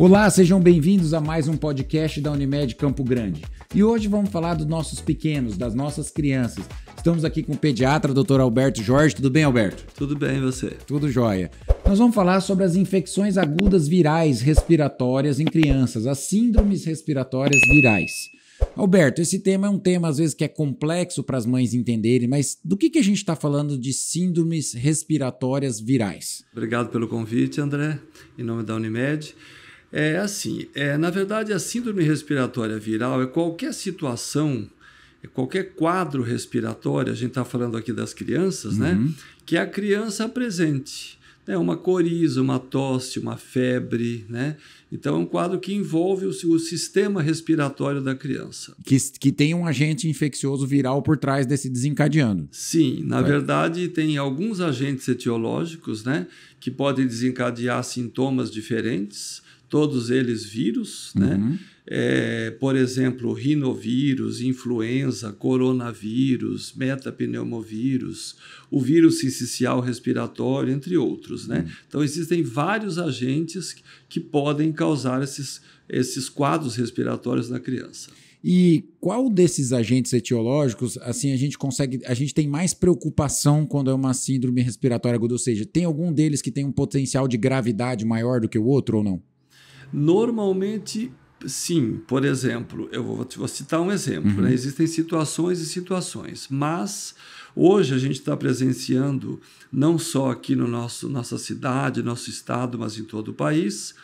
Olá, sejam bem-vindos a mais um podcast da Unimed Campo Grande. E hoje vamos falar dos nossos pequenos, das nossas crianças. Estamos aqui com o pediatra, Dr. Alberto Jorge. Tudo bem, Alberto? Tudo bem, e você? Tudo jóia. Nós vamos falar sobre as infecções agudas virais respiratórias em crianças, as síndromes respiratórias virais. Alberto, esse tema é um tema às vezes que é complexo para as mães entenderem, mas do que a gente está falando de síndromes respiratórias virais? Obrigado pelo convite, André, em nome da Unimed. Na verdade, a síndrome respiratória viral é qualquer situação, qualquer quadro respiratório, a gente está falando aqui das crianças, né? Que a criança apresente. Uma coriza, uma tosse, uma febre, né? Então é um quadro que envolve o sistema respiratório da criança. Que tem um agente infeccioso viral por trás desse desencadeando. Sim, na verdade tem alguns agentes etiológicos, né? Que podem desencadear sintomas diferentes, todos eles vírus, né? Por exemplo, rinovírus, influenza, coronavírus, metapneumovírus, o vírus sincicial respiratório, entre outros, né? Então, existem vários agentes que podem causar esses quadros respiratórios na criança. E qual desses agentes etiológicos, assim, a gente tem mais preocupação quando é uma síndrome respiratória aguda? Ou seja, tem algum deles que tem um potencial de gravidade maior do que o outro ou não? Normalmente, sim. Por exemplo, eu vou citar um exemplo, né? Existem situações e situações, mas hoje a gente está presenciando, não só aqui no nossa cidade, nosso estado, mas em todo o país,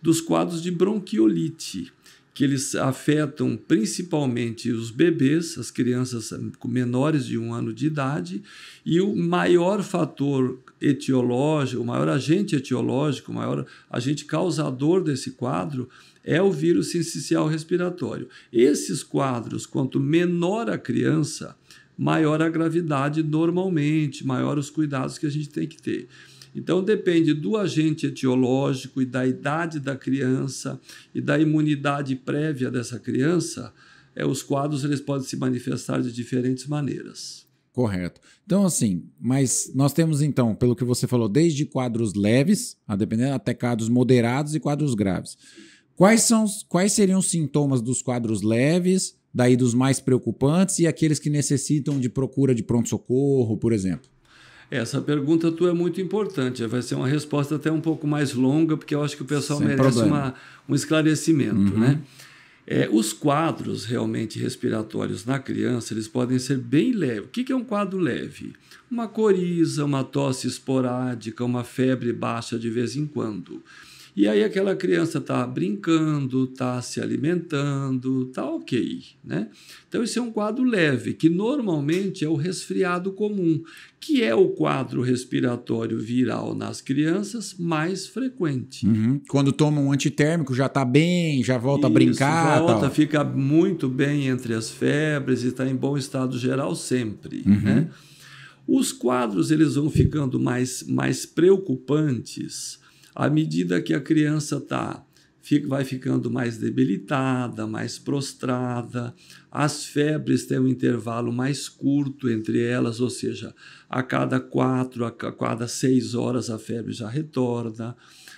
dos quadros de bronquiolite, que eles afetam principalmente os bebês, as crianças com menores de 1 ano de idade, e o maior fator etiológico, o maior agente etiológico, o maior agente causador desse quadro é o vírus sincicial respiratório. Esses quadros, quanto menor a criança, maior a gravidade normalmente, maior os cuidados que a gente tem que ter. Então, depende do agente etiológico e da idade da criança e da imunidade prévia dessa criança, os quadros eles podem se manifestar de diferentes maneiras. Correto. Então, assim, mas nós temos, então, pelo que você falou, desde quadros leves, a depender, até quadros moderados e quadros graves. Quais seriam os sintomas dos quadros leves, daí dos mais preocupantes e aqueles que necessitam de procura de pronto-socorro, por exemplo? Essa pergunta tua é muito importante. Vai ser uma resposta até um pouco mais longa, porque eu acho que o pessoal merece um esclarecimento, né? Os quadros realmente respiratórios na criança, eles podem ser bem leves. O que é um quadro leve? Uma coriza, uma tosse esporádica, uma febre baixa de vez em quando. E aí aquela criança está brincando, está se alimentando, está ok, né? Então esse é um quadro leve, que normalmente é o resfriado comum, que é o quadro respiratório viral nas crianças mais frequente. Quando toma um antitérmico já está bem, já volta a brincar. Volta, fica muito bem entre as febres e está em bom estado geral sempre, né? Os quadros eles vão ficando mais preocupantes à medida que a criança vai ficando mais debilitada, mais prostrada, as febres têm um intervalo mais curto entre elas, ou seja, a cada 4, a cada 6 horas a febre já retorna.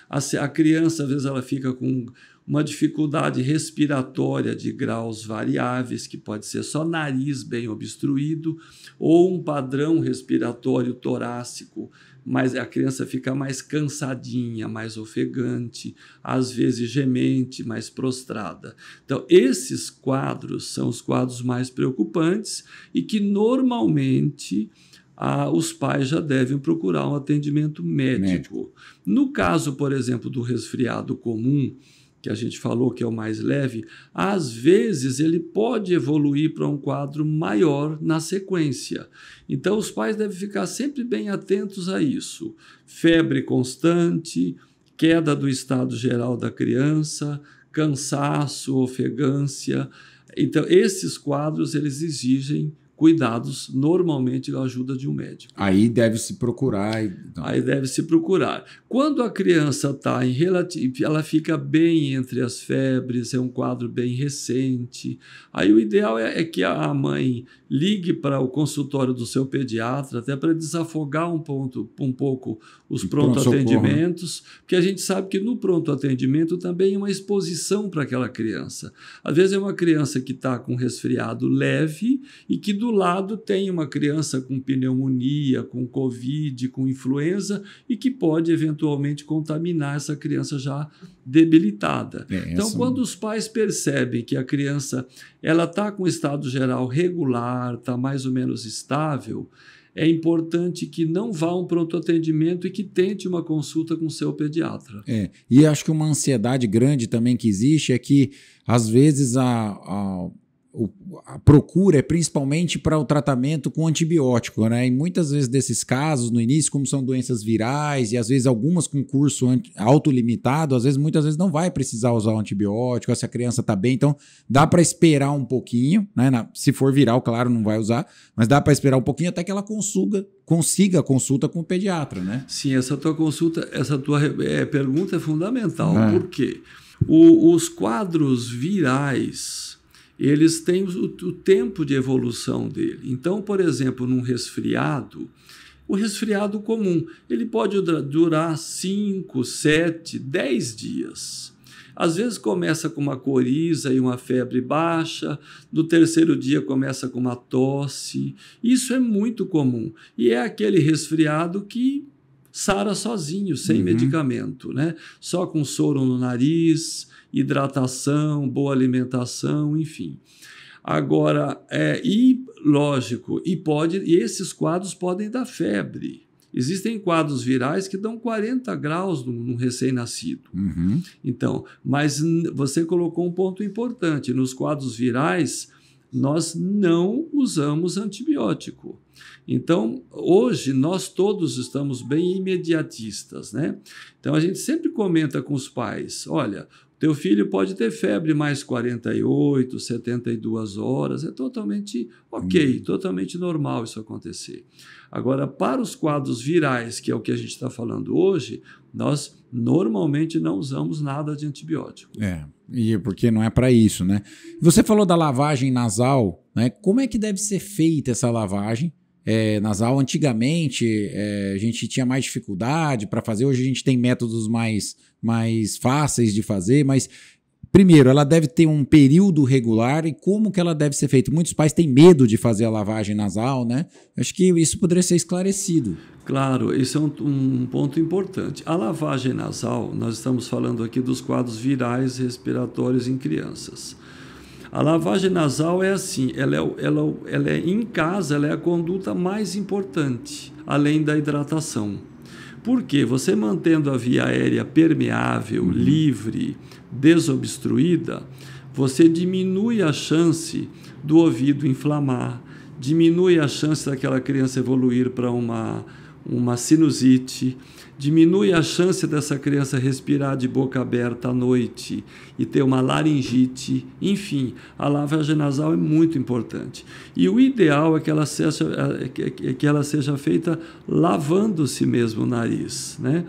A criança, às vezes, ela fica com uma dificuldade respiratória de graus variáveis, que pode ser só nariz bem obstruído, ou um padrão respiratório torácico, mas a criança fica mais cansadinha, mais ofegante, às vezes gemente, mais prostrada. Então, esses quadros são os quadros mais preocupantes e que normalmente os pais já devem procurar um atendimento médico. No caso, por exemplo, do resfriado comum, que a gente falou que é o mais leve, às vezes ele pode evoluir para um quadro maior na sequência. Então, os pais devem ficar sempre bem atentos a isso. Febre constante, queda do estado geral da criança, cansaço, ofegância. Então, esses quadros eles exigem cuidados, normalmente a ajuda de um médico. Aí deve-se procurar. Então. Aí deve-se procurar. Quando a criança está ela fica bem entre as febres, é um quadro bem recente, aí o ideal é que a mãe ligue para o consultório do seu pediatra, até para desafogar um pouco os pronto-atendimentos, porque a gente sabe que no pronto-atendimento também é uma exposição para aquela criança. Às vezes é uma criança que está com resfriado leve e que do lado tem uma criança com pneumonia, com Covid, com influenza e que pode eventualmente contaminar essa criança já debilitada. Então, quando os pais percebem que a criança ela está com estado geral regular, está mais ou menos estável, é importante que não vá a um pronto-atendimento e que tente uma consulta com o seu pediatra. E acho que uma ansiedade grande também que existe é que, às vezes, a procura é principalmente para o tratamento com antibiótico, né? E muitas vezes desses casos, no início, como são doenças virais e às vezes algumas com curso autolimitado, muitas vezes não vai precisar usar o antibiótico, se a criança está bem, então dá para esperar um pouquinho, né? Se for viral, claro, não vai usar, mas dá para esperar um pouquinho até que ela consiga a consulta com o pediatra, né? Sim, essa tua pergunta é fundamental. Por quê? Os quadros virais, eles têm o tempo de evolução dele. Então, por exemplo, num resfriado, o resfriado comum, ele pode durar 5, 7, 10 dias. Às vezes começa com uma coriza e uma febre baixa, no terceiro dia começa com uma tosse. Isso é muito comum. E é aquele resfriado que sara sozinho, sem medicamento, né? Só com soro no nariz, hidratação, boa alimentação, enfim. Agora, lógico, e esses quadros podem dar febre. Existem quadros virais que dão 40 graus num recém-nascido. Então, mas você colocou um ponto importante. Nos quadros virais, nós não usamos antibiótico. Então, hoje, nós todos estamos bem imediatistas, né? Então, a gente sempre comenta com os pais, olha, teu filho pode ter febre mais 48, 72 horas, é totalmente ok, totalmente normal isso acontecer. Agora, para os quadros virais, que é o que a gente está falando hoje, nós normalmente não usamos nada de antibiótico. E porque não é para isso, né? Você falou da lavagem nasal, né? Como é que deve ser feita essa lavagem nasal? Antigamente, a gente tinha mais dificuldade para fazer, hoje a gente tem métodos mais fáceis de fazer, mas primeiro, ela deve ter um período regular e como que ela deve ser feita? Muitos pais têm medo de fazer a lavagem nasal, né? Acho que isso poderia ser esclarecido. Claro, esse é um ponto importante. A lavagem nasal, nós estamos falando aqui dos quadros virais respiratórios em crianças. A lavagem nasal é assim, ela é em casa, ela é a conduta mais importante, além da hidratação. Por quê? Você mantendo a via aérea permeável, livre, desobstruída, você diminui a chance do ouvido inflamar, diminui a chance daquela criança evoluir para uma sinusite, diminui a chance dessa criança respirar de boca aberta à noite e ter uma laringite. Enfim, a lavagem nasal é muito importante. E o ideal é que ela seja feita lavando-se mesmo o nariz, né?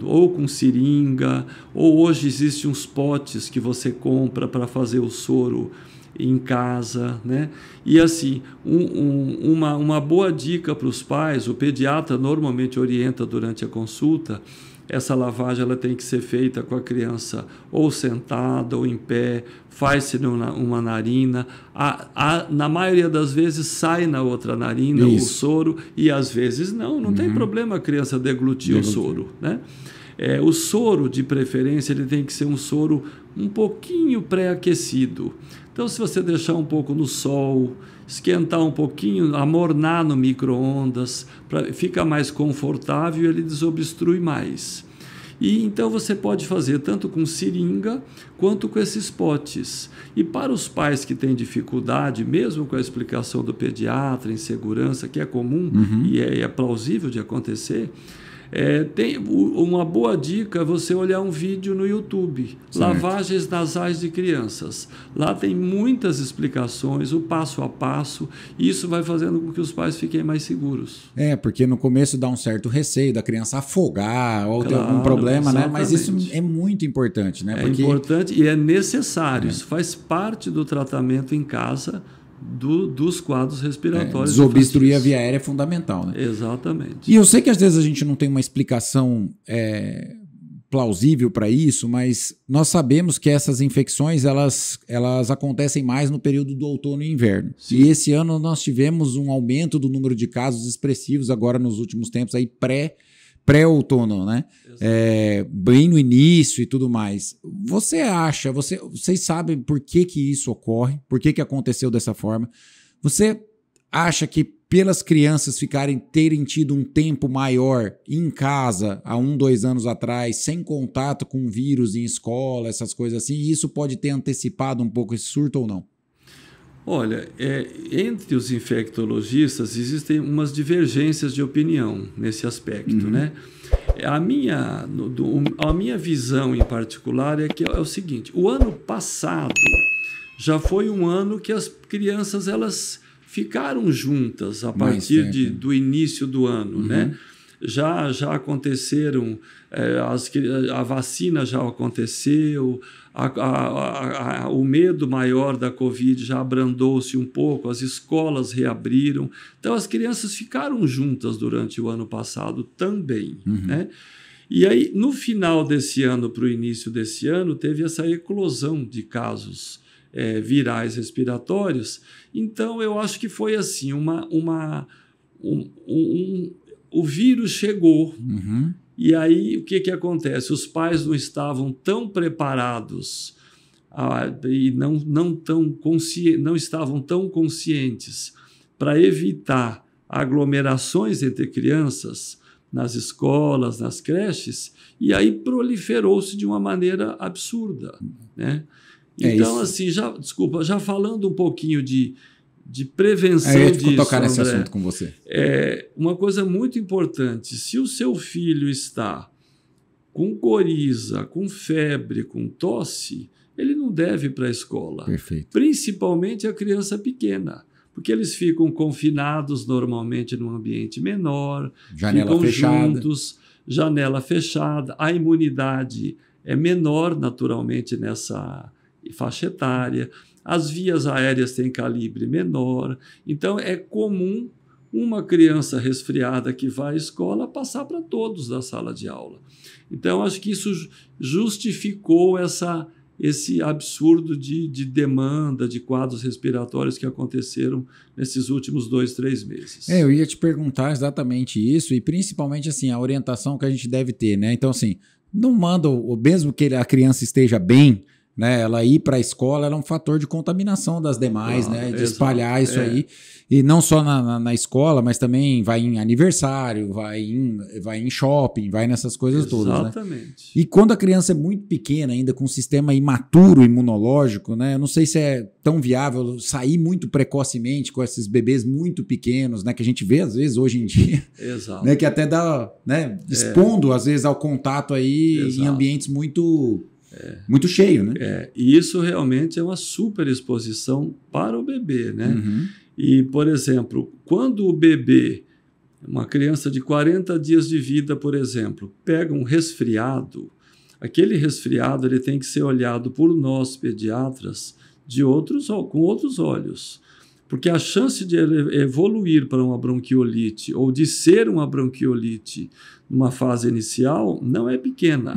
Ou com seringa, ou hoje existem uns potes que você compra para fazer o soro em casa, né? E assim, uma boa dica para os pais, o pediatra normalmente orienta durante a consulta, essa lavagem ela tem que ser feita com a criança ou sentada ou em pé, faz-se uma narina, na maioria das vezes sai na outra narina o soro e às vezes não tem problema a criança deglutir o soro, né? O soro, de preferência, ele tem que ser um soro um pouquinho pré-aquecido. Então, se você deixar um pouco no sol, esquentar um pouquinho, amornar no micro-ondas, fica mais confortável e ele desobstrui mais. E então você pode fazer tanto com seringa quanto com esses potes. E para os pais que têm dificuldade, mesmo com a explicação do pediatra, insegurança, que é comum e é plausível de acontecer, Tem uma boa dica é você olhar um vídeo no YouTube, certo. Lavagens nasais de crianças. Lá tem muitas explicações, o passo a passo, e isso vai fazendo com que os pais fiquem mais seguros. Porque no começo dá um certo receio da criança afogar ou ter algum problema, exatamente. né? Mas isso é muito importante, né? É importante e é necessário. Isso faz parte do tratamento em casa dos quadros respiratórios. Desobstruir a via aérea é fundamental, né? Exatamente. E eu sei que às vezes a gente não tem uma explicação plausível para isso, mas nós sabemos que essas infecções elas acontecem mais no período do outono e inverno. Sim. E esse ano nós tivemos um aumento do número de casos expressivos agora nos últimos tempos, aí pré-outono, né? Bem no início e tudo mais. Você acha, vocês sabem por que isso ocorre? Por que aconteceu dessa forma? Você acha que pelas crianças terem tido um tempo maior em casa há 2 anos atrás, sem contato com vírus em escola, essas coisas assim, isso pode ter antecipado um pouco esse surto ou não? Olha, entre os infectologistas existem umas divergências de opinião nesse aspecto, né? A minha visão em particular é o seguinte: o ano passado já foi um ano que as crianças elas ficaram juntas a partir do início do ano, né? Já aconteceram, a vacina já aconteceu, o medo maior da Covid já abrandou-se um pouco, as escolas reabriram. Então, as crianças ficaram juntas durante o ano passado também, né? E aí, no final desse ano para o início desse ano, teve essa eclosão de casos virais respiratórios. Então, eu acho que foi assim, o vírus chegou. E aí, o que acontece? Os pais não estavam tão preparados e não estavam tão conscientes para evitar aglomerações entre crianças nas escolas, nas creches, e aí proliferou-se de uma maneira absurda, né? Então, assim, já falando um pouquinho de prevenção disso, eu ia tocar nesse assunto com você. Uma coisa muito importante: se o seu filho está com coriza, com febre, com tosse, ele não deve ir para a escola. Perfeito. Principalmente a criança pequena, porque eles ficam confinados normalmente num ambiente menor, ficam juntos, janela fechada, a imunidade é menor naturalmente nessa faixa etária. As vias aéreas têm calibre menor, então é comum uma criança resfriada que vai à escola passar para todos da sala de aula. Então, acho que isso justificou esse absurdo de demanda de quadros respiratórios que aconteceram nesses últimos 2, 3 meses. Eu ia te perguntar exatamente isso, e principalmente assim, a orientação que a gente deve ter, né? Então, assim, não manda, mesmo que a criança esteja bem, né, ela ir para a escola era um fator de contaminação das demais, né, de espalhar isso aí, e não só na escola, mas também vai em aniversário, vai em shopping, vai nessas coisas todas. Exatamente. Né? E quando a criança é muito pequena, ainda com um sistema imaturo imunológico, né, eu não sei se é tão viável sair muito precocemente com esses bebês muito pequenos, né, que a gente vê às vezes hoje em dia, né, que até dá, né, expondo às vezes ao contato aí em ambientes muito cheio, né? E isso realmente é uma super exposição para o bebê, né? E, por exemplo, quando o bebê, uma criança de 40 dias de vida, por exemplo, pega um resfriado, aquele resfriado ele tem que ser olhado por nós, pediatras, com outros olhos. Porque a chance de ele evoluir para uma bronquiolite ou de ser uma bronquiolite numa fase inicial não é pequena.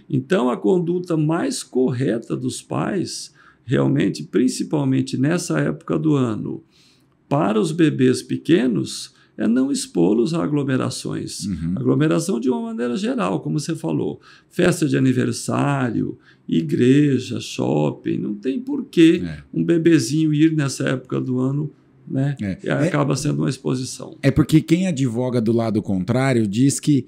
Então, a conduta mais correta dos pais, realmente, principalmente nessa época do ano, para os bebês pequenos, é não expô-los a aglomerações. Aglomeração de uma maneira geral, como você falou. Festa de aniversário, igreja, shopping, não tem porquê um bebezinho ir nessa época do ano né? E acaba sendo uma exposição. É porque quem advoga do lado contrário diz que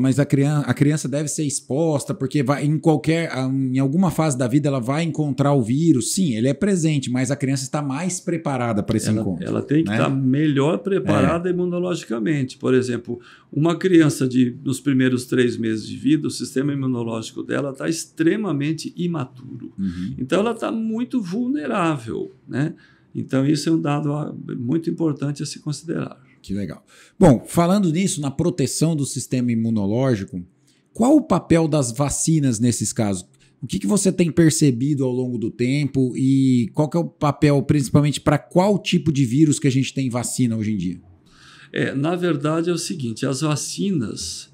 mas a criança deve ser exposta porque vai em alguma fase da vida ela vai encontrar o vírus. Sim, ele é presente, mas a criança está mais preparada para esse encontro. Ela tem que estar melhor preparada imunologicamente. Por exemplo, uma criança nos primeiros 3 meses de vida, o sistema imunológico dela está extremamente imaturo. Então, ela está muito vulnerável, né? Então, isso é um dado muito importante a se considerar. Que legal. Bom, falando nisso, na proteção do sistema imunológico, qual o papel das vacinas nesses casos? O que você tem percebido ao longo do tempo e qual que é o papel, principalmente, para qual tipo de vírus que a gente tem vacina hoje em dia? Na verdade, é o seguinte, as vacinas,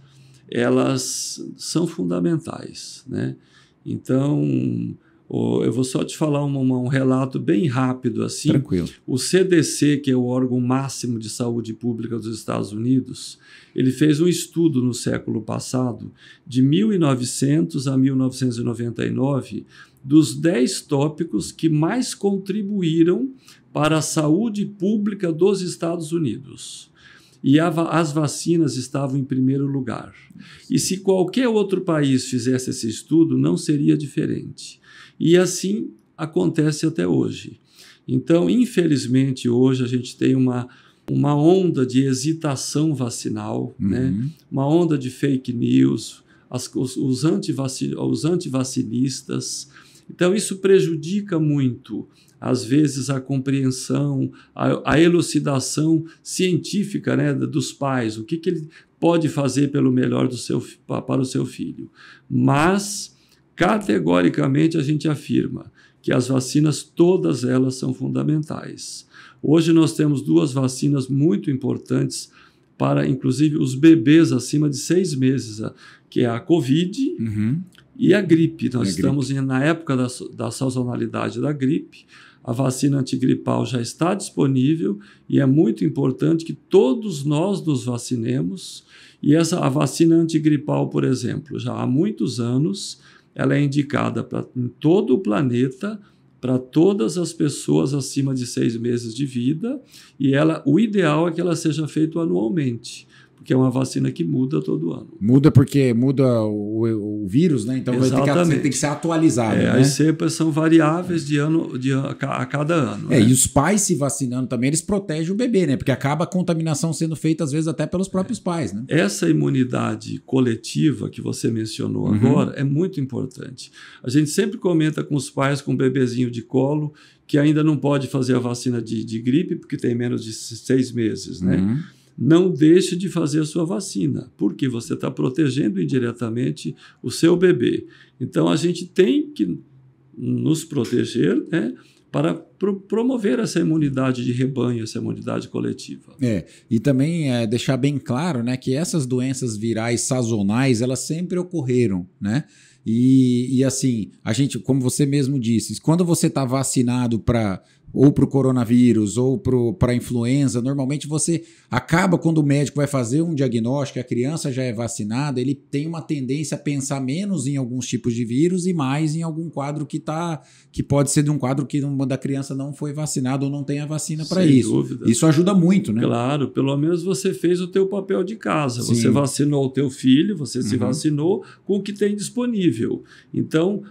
elas são fundamentais, né? Então, eu vou só te falar um relato bem rápido assim. Tranquilo. O CDC, que é o órgão máximo de saúde pública dos Estados Unidos, ele fez um estudo no século passado, de 1900 a 1999, dos 10 tópicos que mais contribuíram para a saúde pública dos Estados Unidos. E as vacinas estavam em primeiro lugar. E se qualquer outro país fizesse esse estudo, não seria diferente. E assim acontece até hoje. Então, infelizmente, hoje a gente tem uma onda de hesitação vacinal, né? Uma onda de fake news, os antivacinistas. Então, isso prejudica muito, às vezes, a compreensão, a elucidação científica, né, dos pais, o que ele pode fazer pelo melhor para o seu filho. Mas, categoricamente, a gente afirma que as vacinas, todas elas são fundamentais. Hoje nós temos 2 vacinas muito importantes para, inclusive, os bebês acima de 6 meses, que é a Covid e a gripe. Nós estamos na época da sazonalidade da gripe. A vacina antigripal já está disponível e é muito importante que todos nós nos vacinemos. E a vacina antigripal, por exemplo, já há muitos anos, ela é indicada em todo o planeta, para todas as pessoas acima de 6 meses de vida, e o ideal é que ela seja feita anualmente, porque é uma vacina que muda todo ano. Muda porque muda o vírus, né? Então tem que ser atualizado. Né? As cepas são variáveis a cada ano. Né? E os pais se vacinando também, eles protegem o bebê, né? Porque acaba a contaminação sendo feita, às vezes, até pelos próprios pais. Né? Essa imunidade coletiva que você mencionou agora é muito importante. A gente sempre comenta com os pais com um bebezinho de colo que ainda não pode fazer a vacina de gripe porque tem menos de 6 meses, né? Não deixe de fazer a sua vacina, porque você está protegendo indiretamente o seu bebê. Então, a gente tem que nos proteger, né, para promover essa imunidade de rebanho, essa imunidade coletiva. E também deixar bem claro, né, que essas doenças virais sazonais, elas sempre ocorreram, né? E assim, a gente, como você mesmo disse, quando você está vacinado ou para o coronavírus ou para a influenza, normalmente você acaba, quando o médico vai fazer um diagnóstico, a criança já é vacinada, ele tem uma tendência a pensar menos em alguns tipos de vírus e mais em algum quadro que pode ser de um quadro que da criança não foi vacinado ou não tem a vacina para isso. Sem dúvida. Isso ajuda muito, né? Claro, pelo menos você fez o teu papel de casa. Sim. Você vacinou o teu filho, você se vacinou com o que tem disponível. Então,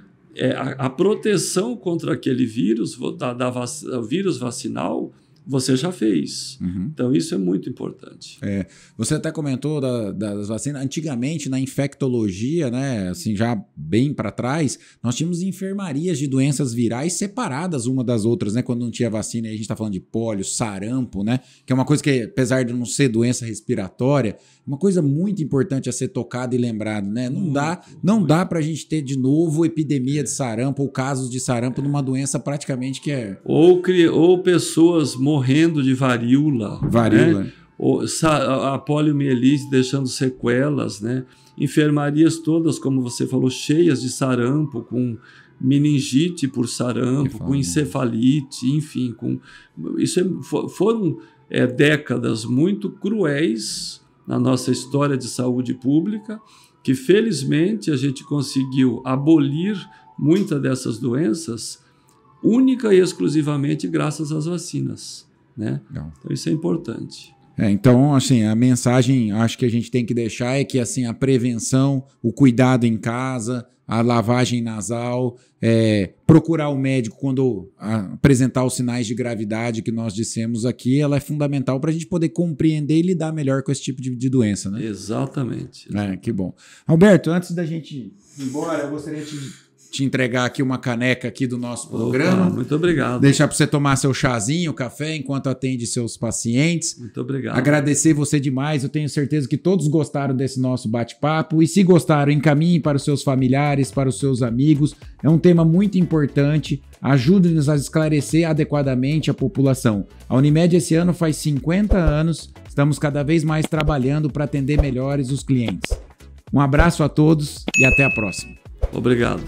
a proteção contra aquele vírus, o vírus vacinal, você já fez. Então, isso é muito importante. Você até comentou das vacinas. Antigamente, na infectologia, né, assim, já bem para trás, nós tínhamos enfermarias de doenças virais separadas uma das outras, né, quando não tinha vacina. Aí a gente está falando de pólio, sarampo, né, que é uma coisa que, apesar de não ser doença respiratória, uma coisa muito importante a ser tocada e lembrada, né? Não dá para a gente ter de novo epidemia de sarampo ou casos de sarampo numa doença praticamente que é... Ou pessoas morrendo de varíola. Varíola. Né? Ou a poliomielite deixando sequelas, né? Enfermarias todas, como você falou, cheias de sarampo, com meningite por sarampo, com encefalite, enfim. Foram décadas muito cruéis na nossa história de saúde pública, que felizmente a gente conseguiu abolir muitas dessas doenças única e exclusivamente graças às vacinas. né? Então isso é importante. Então, assim, a mensagem acho que a gente tem que deixar é que assim, a prevenção, o cuidado em casa, a lavagem nasal, procurar o médico quando apresentar os sinais de gravidade que nós dissemos aqui, ela é fundamental para a gente poder compreender e lidar melhor com esse tipo de doença, né? Exatamente. Que bom. Alberto, antes da gente ir embora, eu gostaria de te entregar aqui uma caneca aqui do nosso programa. Muito obrigado. Deixar para você tomar seu chazinho, café, enquanto atende seus pacientes. Muito obrigado. Agradecer você demais. Eu tenho certeza que todos gostaram desse nosso bate-papo. E se gostaram, encaminhe para os seus familiares, para os seus amigos. É um tema muito importante. Ajude-nos a esclarecer adequadamente a população. A Unimed esse ano faz 50 anos. Estamos cada vez mais trabalhando para atender melhores os clientes. Um abraço a todos e até a próxima. Obrigado.